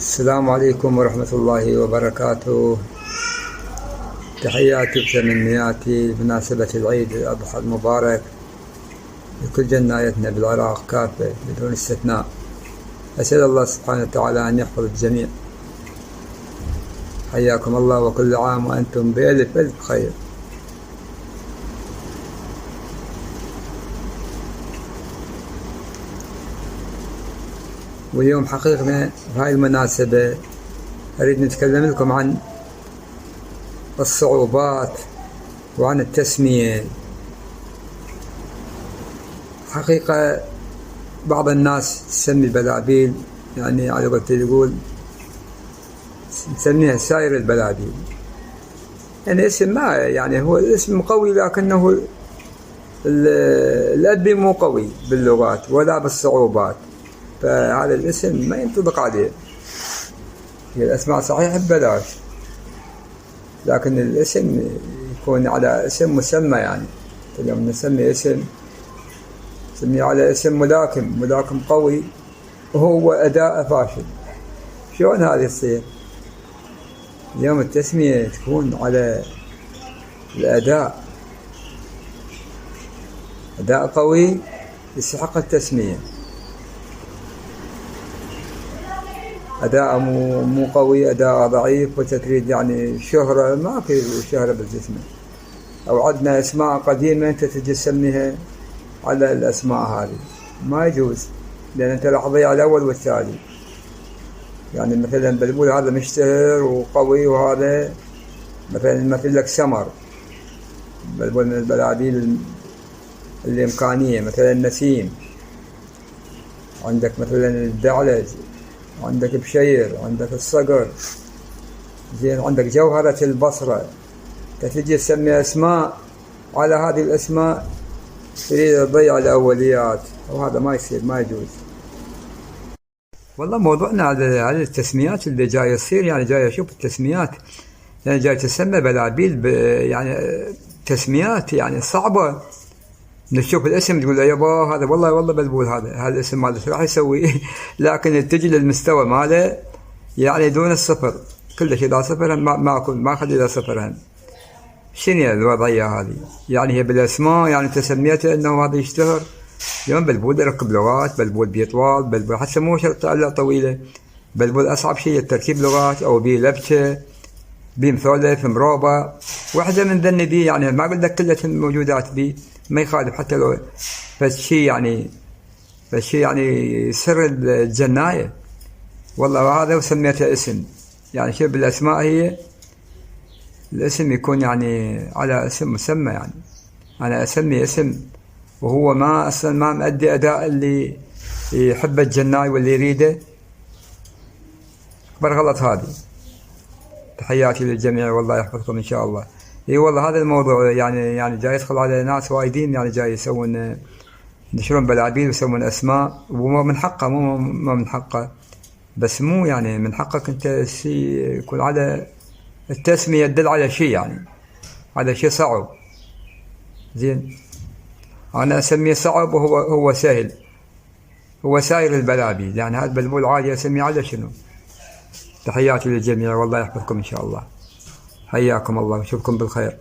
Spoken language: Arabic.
السلام عليكم ورحمة الله وبركاته. تحياتي وتمنياتي بمناسبة العيد الأضحى المبارك لكل جنايتنا بالعراق كافة بدون استثناء. أسأل الله سبحانه وتعالى أن يحفظ الجميع. حياكم الله وكل عام وأنتم بألف ألف خير. واليوم حقيقة بهاي المناسبة أريد نتكلم لكم عن الصعوبات وعن التسمية. حقيقة بعض الناس تسمي البلابيل، يعني على قولة يقول نسميها سائر البلابيل، يعني اسم ما يعني هو الاسم قوي لكنه الأدبي مو قوي باللغات ولا بالصعوبات، فهذا الاسم ما ينطبق عليه. هي الأسماء صحيح ببلاش، لكن الاسم يكون على اسم مسمى. يعني اليوم نسمي اسم نسميه على اسم ملاكم قوي وهو أداء فاشل. شلون هذا يصير؟ اليوم التسمية تكون على الأداء، أداء قوي يستحق التسمية. أداء مو قوي، أداء ضعيف وتريد يعني شهرة، ما في شهرة بالجسم. أو عندنا أسماء قديمة أنت تجي تسميها على الأسماء هذه، ما يجوز، لأن أنت راح تضيع الأول والثاني. يعني مثلا بلبول هذا مشتهر وقوي، وهذا مثلا مثل لك سمر، بلبول من البلابيل الإمكانية. مثلا نسيم، عندك مثلا الدعلج، عندك بشير، عندك الصقر، زين، عندك جوهرة البصرة. تجي تسمي أسماء على هذه الأسماء، تريد تضيع الأوليات، وهذا ما يصير، ما يجوز. والله موضوعنا على التسميات اللي جاي يصير، يعني جاي أشوف التسميات، يعني جاي تسمى بلابيل يعني تسميات يعني صعبة. نشوف الاسم تقول يابا هذا والله بلبول، هذا الاسم ماله راح يسوي لكن تجي للمستوى ماله يعني دون الصفر، كلش إذا صفر ما أخذ إذا صفر هم. شنو الوضعية هذه؟ يعني هي بالأسماء، يعني تسميته أنه هذا يشتهر. اليوم بلبول يركب لغات، بلبول بيطوال، بلبول حتى مو شرط طويلة، بلبول أصعب شيء التركيب لغات، أو بيه لبكة، بيه مثلث مربع، واحدة من ذني بيه، يعني ما أقول لك كلها موجودات بيه، ما يخالف حتى لو بس شيء يعني سر الجناية. والله هذا وسميته اسم، يعني شوف بالأسماء هي الاسم يكون يعني على اسم مسمى. يعني أنا أسمي اسم وهو ما أصلا ما مؤدي أداء اللي يحب الجناي واللي يريده، أكبر غلط هذه. تحياتي للجميع والله يحفظكم إن شاء الله. اي والله هذا الموضوع يعني جاي يدخل على ناس وايدين، يعني جاي يسوون ينشرون بلابيل ويسوون اسماء، ومو من حقه، مو من حقه، بس مو يعني من حقك انت شيء يكون على التسمية تدل على شيء، يعني هذا شيء صعب. زين، انا اسميه صعب وهو سهل، هو سائر البلابيل. يعني هذا بلبول عادي اسميه على شنو؟ تحياتي للجميع والله يحفظكم ان شاء الله. حياكم الله واشوفكم بالخير.